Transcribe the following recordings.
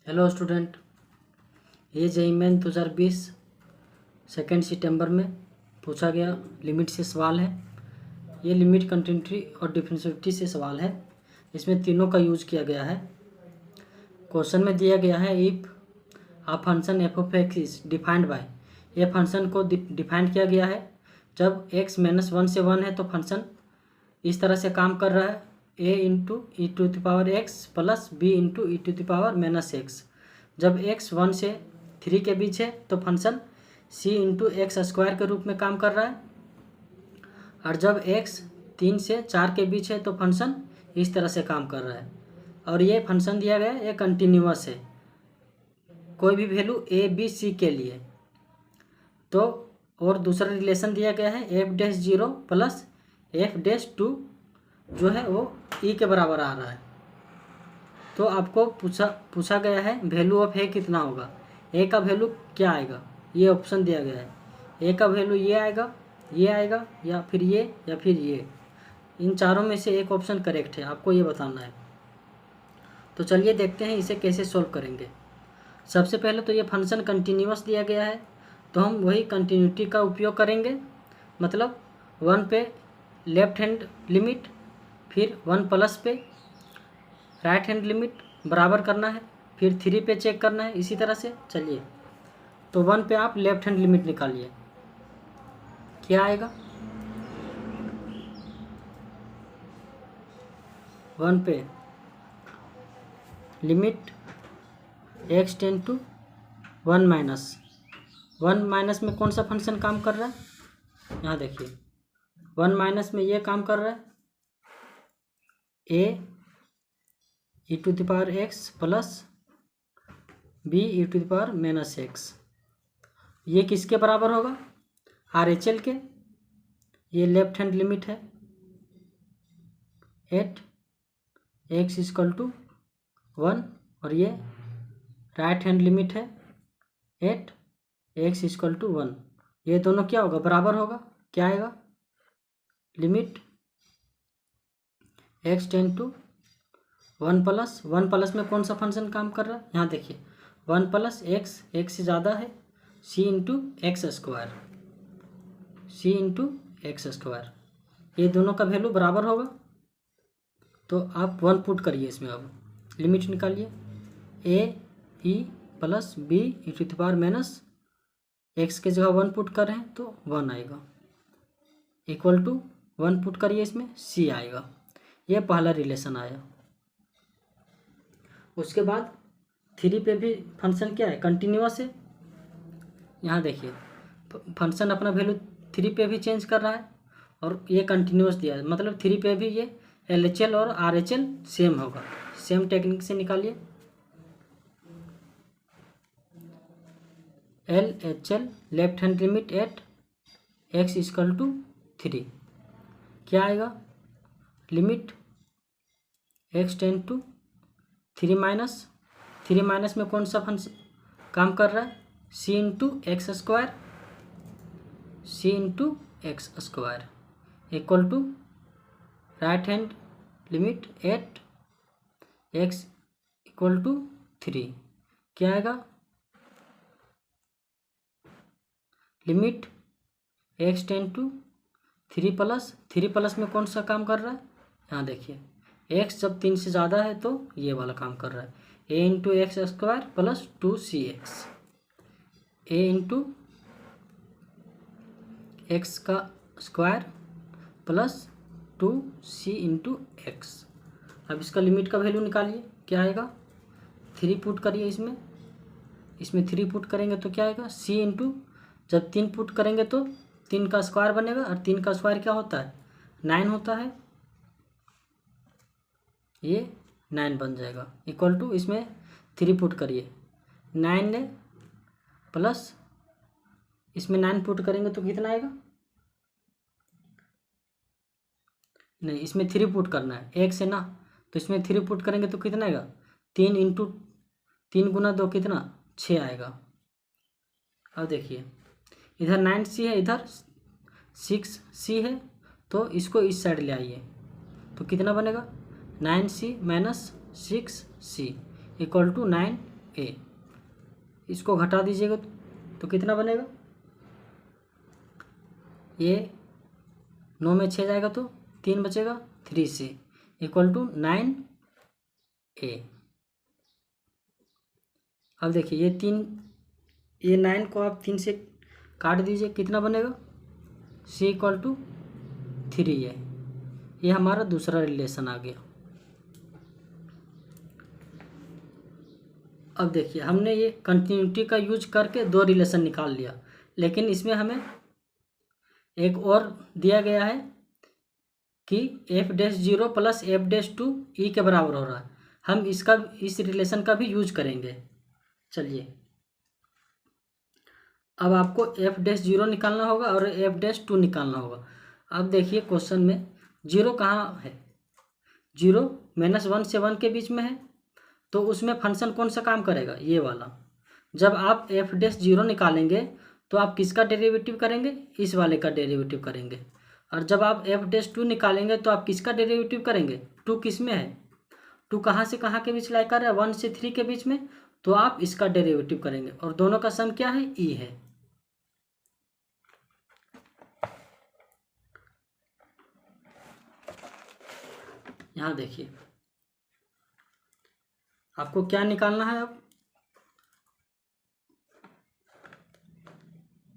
Hello student, ये JEE main 2020 2 सितंबर में पूछा गया लिमिट से सवाल है। ये लिमिट, कंटिन्यूटी और डिफरेंशिएबिलिटी से सवाल है। इसमें तीनों का यूज किया गया है। क्वेश्चन में दिया गया है if a function F of X is defined by. ये फंक्शन को डिफाइंड किया गया है। जब x -1 से 1 है तो फंक्शन इस तरह से काम कर रहा है, a into E to the power X plus B into E to the power minus X. जब x 1 से 3 के बीच है तो function c into X square के रूप में काम कर रहा है, और जब x 3 से 4 के बीच है तो फंक्शन इस तरह से काम कर रहा है। और ये फंक्शन दिया गया है, ये कंटिन्यूअस है, कोई भी वैल्यू a b c के लिए। तो और दूसरा रिलेशन दिया गया है f'0 प्लस f'2 जो है वो e के बराबर आ रहा है। तो आपको पूछा गया है वैल्यू ऑफ ए कितना होगा, ए का वैल्यू क्या आएगा। ये ऑप्शन दिया गया है, ए का वैल्यू ये आएगा, ये आएगा, या फिर ये, या फिर ये। इन चारों में से एक ऑप्शन करेक्ट है, आपको ये बताना है। तो चलिए देखते हैं इसे कैसे सॉल्व करेंगे। सबसे पहले तो ये फंक्शन कंटिन्यूअस दिया गया है, तो हम वही कंटिन्यूटी का उपयोग करेंगे। मतलब 1 पे लेफ्ट हैंड लिमिट, फिर 1 प्लस पे राइट हैंड लिमिट बराबर करना है, फिर 3 पे चेक करना है, इसी तरह से। चलिए, तो 1 पे आप लेफ्ट हैंड लिमिट निकालिए, क्या आएगा। 1 पे limit x tends to 1 minus 1 minus में कौन सा फंक्शन काम कर रहा है, यहाँ देखिए 1 माइनस में ये काम कर रहा है a E to the power X plus B E to the power minus X. ये किसके बराबर होगा, RHL के। ये लेफ्ट हैंड लिमिट है एट x इक्वल टू 1, और ये राइट हैंड लिमिट है एट x इक्वल टू 1। ये दोनों क्या होगा, बराबर होगा। क्या आएगा, limit x tends to 1 plus में कौन सा फंक्शन काम कर रहा है, यहाँ देखिए 1 प्लस एक्स, एक्स से ज़्यादा है, c into X square, c into X square. ये दोनों का वैल्यू बराबर होगा। तो आप 1 पुट करिए इसमें, अब लिमिट निकालिए। a e plus B E to the power minus X के जगह 1 पुट कर रहे हैं तो 1 आएगा, इक्वल टू 1 पुट करिए इसमें, c आएगा। ये पहला रिलेशन आया। उसके बाद 3 पे भी फंक्शन क्या है, कंटिन्यूअस है। यहाँ देखिए फंक्शन अपना वैल्यू 3 पे भी चेंज कर रहा है, और ये कंटिन्यूअस दिया है, मतलब 3 पे भी ये LHL और RHL सेम होगा। सेम टेक्निक से निकालिए। LHL left hand limit at x equal to 3, क्या आएगा, limit x tends to 3 minus में कौन सा फंक्शन काम कर रहा है, c into X square, c into X square equal to right hand limit at x equal to 3, क्या आएगा, limit x tends to 3 plus में कौन सा काम कर रहा है, यहाँ देखिए x जब 3 से ज़्यादा है तो ये वाला काम कर रहा है, a into X square plus 2cx, a into X का square plus 2c into X. अब इसका लिमिट का वैल्यू निकालिए, क्या आएगा, 3 पुट करिए इसमें 3 पुट करेंगे तो क्या आएगा, c इंटू, जब 3 पुट करेंगे तो 3 का स्क्वायर बनेगा, और 3 का स्क्वायर क्या होता है, 9 होता है, ये 9 बन जाएगा, इक्वल टू इसमें 3 पुट करिए, 9 ने प्लस इसमें 9 पुट करेंगे तो कितना आएगा, नहीं इसमें 3 पुट करना है, 1 से ना, तो इसमें 3 पुट करेंगे तो कितना आएगा, 3 इंटू 3 गुना 2 कितना, 6 आएगा। अब देखिए इधर 9c है, इधर 6c है, तो इसको इस साइड ले आइए तो कितना बनेगा, 9c minus 6c equal to 9 ए। इसको घटा दीजिएगा तो कितना बनेगा, ये 9 में 6 जाएगा तो 3 बचेगा, 3c इक्वल टू 9a। अब देखिए ये 9 को आप 3 से काट दीजिए, कितना बनेगा, c इक्वल टू 3a। ये हमारा दूसरा रिलेशन आ गया। अब देखिए हमने ये कंटिन्यूटी का यूज करके 2 रिलेशन निकाल लिया, लेकिन इसमें हमें एक और दिया गया है कि f'0 प्लस f'2 e के बराबर हो रहा है। हम इस रिलेशन का भी यूज करेंगे। चलिए अब आपको f'0 निकालना होगा और f'2 निकालना होगा। अब देखिए क्वेश्चन में 0 कहाँ है, 0 -1 से 1 के बीच में है, तो उसमें फंक्शन कौन सा काम करेगा, ये वाला। जब आप f'0 निकालेंगे तो आप किसका डेरिवेटिव करेंगे, इस वाले का डेरिवेटिव करेंगे। और जब आप f'2 निकालेंगे तो आप किसका डेरिवेटिव करेंगे, 2 किस में है, 2 कहाँ से कहाँ के बीच लाई कर रहा है, 1 से 3 के बीच में, तो आप इसका डेरिवेटिव करेंगे। और दोनों का सम क्या है, e है। यहाँ देखिए आपको क्या निकालना है, अब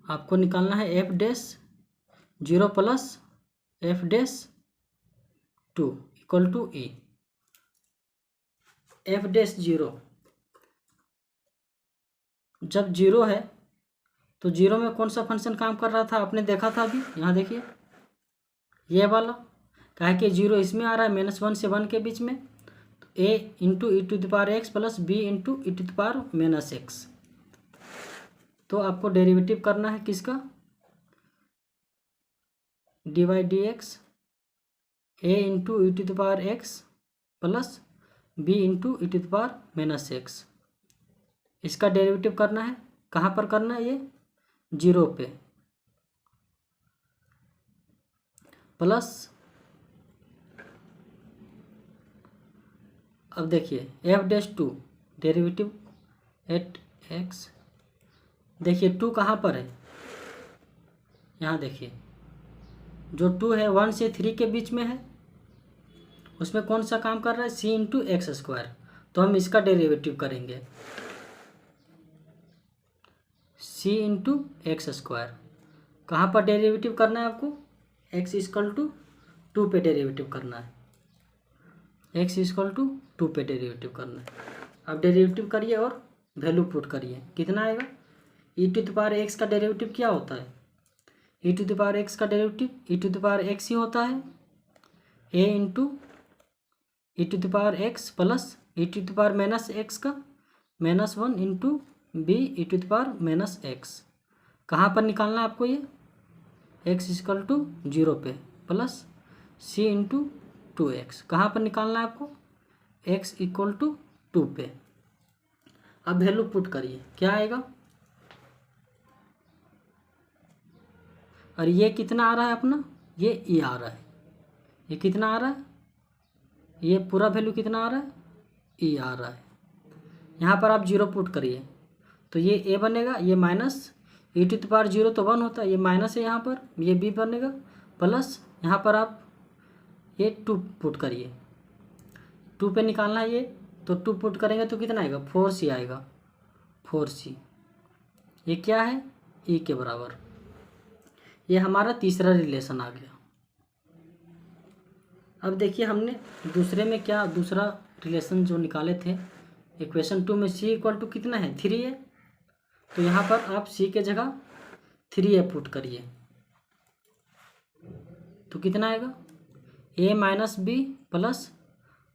आपको निकालना है f'0 plus f'2 equal to e। f'0 जब 0 है तो 0 में कौन सा फंक्शन काम कर रहा था, आपने देखा था अभी। यहाँ देखिए ये वाला, क्या है कि 0 इसमें आ रहा है -1 से 1 के बीच में, तो a into e⁻x plus b into e⁻x। तो आपको डेरिवेटिव करना है किसका, dy/dx a into e⁻x plus b into e⁻x। इसका डेरिवेटिव करना है, कहाँ पर करना है, ये 0 पे, प्लस अब देखिए f'2 डेरिवेटिव एट x, देखिए 2 कहाँ पर है, यहाँ देखिए जो 2 है 1 से 3 के बीच में है, उसमें कौन सा काम कर रहा है, c इंटू एक्स स्क्वायर। तो हम इसका डेरिवेटिव करेंगे, c इंटू एक्स स्क्वायर। कहाँ पर डेरिवेटिव करना है आपको, x इक्वल टू 2 पे डेरिवेटिव करना है, x इक्वल टू 2 पे डेरिवेटिव करना है। अब डेरिवेटिव करिए और वैल्यू पुट करिए, कितना आएगा, e⁻x का डेरिवेटिव क्या होता है, e⁻x का डेरिवेटिव e⁻x ही होता है, a into e⁻x plus e⁻x का -1 इंटू b e⁻x। कहाँ पर निकालना है आपको, ये x इक्वल टू 0 पे प्लस c इंटू 2x। कहाँ पर निकालना है आपको, x इक्वल टू 2 पे। अब वैल्यू पुट करिए, क्या आएगा, और ये कितना आ रहा है अपना, ये e आ रहा है, ये कितना आ रहा है, ये पूरा वैल्यू कितना आ रहा है, e आ रहा है। यहाँ पर आप 0 पुट करिए तो ये a बनेगा, ये माइनस e⁻0 तो 1 होता है, ये माइनस है यहाँ पर, ये b बनेगा, प्लस यहाँ पर आप ये 2 पुट करिए, 2 पे निकालना है ये, तो 2 पुट करेंगे तो कितना आएगा, 4c आएगा, 4c। ये क्या है, e के बराबर। ये हमारा तीसरा रिलेशन आ गया। अब देखिए हमने दूसरे में क्या, दूसरा रिलेशन जो निकाले थे इक्वेशन 2 में c इक्वल टू कितना है, 3 है, तो यहाँ पर आप c के जगह 3a पुट करिए, तो कितना आएगा, a minus b plus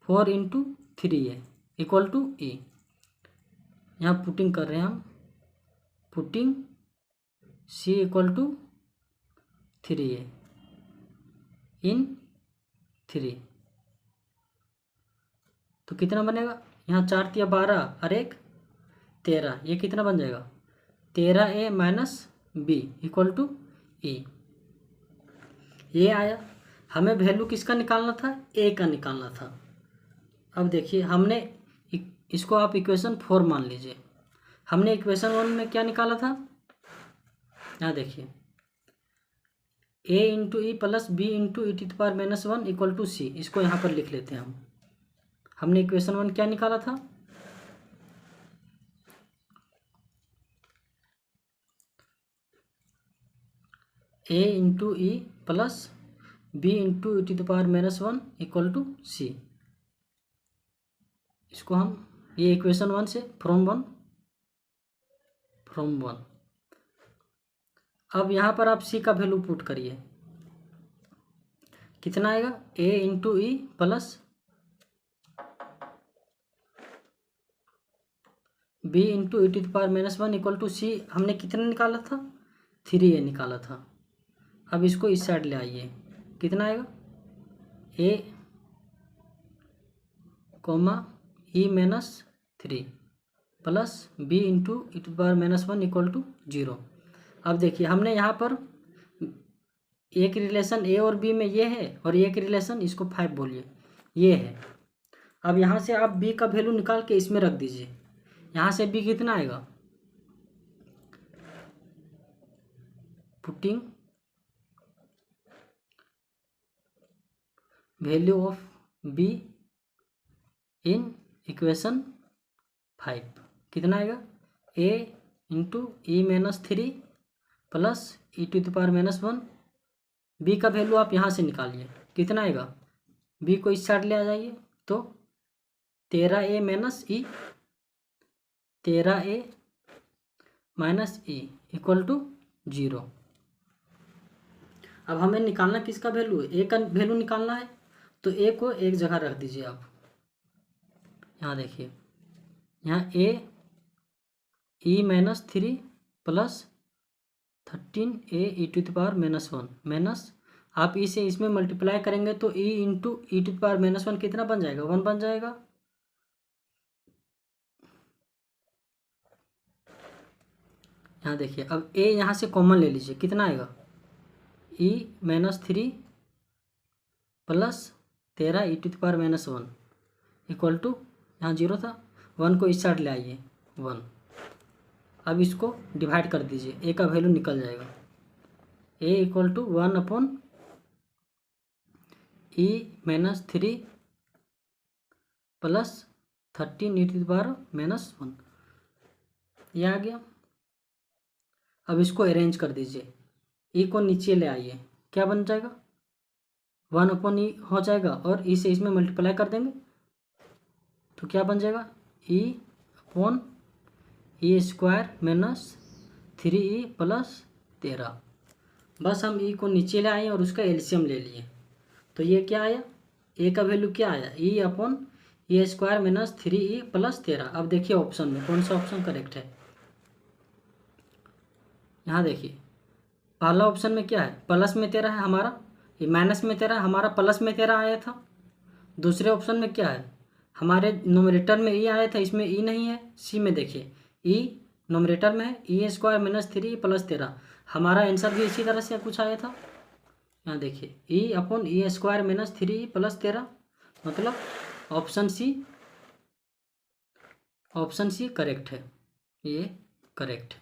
4 into 3a equal to e। यहाँ पुटिंग कर रहे हैं हम, putting c equal to 3a in 3, तो कितना बनेगा, यहाँ 4 × 12 और 1 13, ये कितना बन जाएगा, 13a minus b equal to e। ये आया, हमें वैल्यू किसका निकालना था, a का निकालना था। अब देखिए हमने इसको आप इक्वेशन 4 मान लीजिए। हमने इक्वेशन 1 में क्या निकाला था, यहाँ देखिए a into E plus B into E to the power minus 1 equal to C. इसको यहाँ पर लिख लेते हैं हम। हमने इक्वेशन 1 क्या निकाला था, a into E plus B into E to the power minus 1 equal to C. इसको हम ये इक्वेशन 1 से फ्रॉम वन। अब यहाँ पर आप सी का वैल्यू पुट करिए, कितना आएगा, a into E plus B into E to the power minus 1 equal to C. हमने कितना निकाला था, 3a निकाला था। अब इसको इस साइड ले आइए, कितना आएगा, a comma E minus 3 plus B into E to the power minus 1 equal to 0। अब देखिए हमने यहाँ पर एक रिलेशन ए और बी में ये है और एक रिलेशन, इसको 5 बोलिए, ये है। अब यहाँ से आप बी का वैल्यू निकाल के इसमें रख दीजिए। यहाँ से बी कितना आएगा, putting value of B in equation 5, कितना आएगा, a into E minus 3 plus E to the power minus 1। B का वैल्यू आप यहाँ से निकालिए, कितना आएगा, बी को इस साइड ले आ जाइए, तो 13a minus E, 13a minus E equal to 0। अब हमें निकालना किसका वैल्यू है, ए का वैल्यू निकालना है। तो ए को एक जगह रख दीजिए आप। यहाँ देखिए, यहाँ A E minus 3 plus 13a E to the power minus 1 minus, आप ई से इसमें मल्टीप्लाई करेंगे तो E into E to the power minus 1 कितना बन जाएगा, 1 बन जाएगा। यहाँ देखिए, अब a यहाँ से कॉमन ले लीजिए, कितना आएगा, e minus 3 plus 13 E to the power minus 1 equal to, यहाँ 0 था, 1 को इस साइड ले आइए, 1। अब इसको डिवाइड कर दीजिए, a का वैल्यू निकल जाएगा, a equal to 1 upon E minus 3 plus 13 E to the power minus 1, ये आ गया। अब इसको अरेंज कर दीजिए, ई को नीचे ले आइए, क्या बन जाएगा, 1 अपॉन ई हो जाएगा और ई से इसमें मल्टीप्लाई कर देंगे तो क्या बन जाएगा, ई upon E square minus 3e plus 13। बस हम ई को नीचे ले आए और उसका एलसीएम ले लिए, तो ये क्या आया, ए का वैल्यू क्या आया, ई upon E square minus 3e plus 13। अब देखिए ऑप्शन में कौन सा ऑप्शन करेक्ट है। यहाँ देखिए पहला ऑप्शन में क्या है, प्लस में 13 है हमारा, ये माइनस में 13 हमारा, प्लस में 13 आया था। दूसरे ऑप्शन में क्या है, हमारे नोमिनेटर में ई आया था, इसमें ई नहीं है। सी में देखिए ई नोमिनेटर में है, ई स्क्वायर माइनस 3 प्लस 13, हमारा आंसर भी इसी तरह से कुछ आया था। यहाँ देखिए ई upon E square minus 3 plus 13, मतलब ऑप्शन सी करेक्ट है, ये करेक्ट है।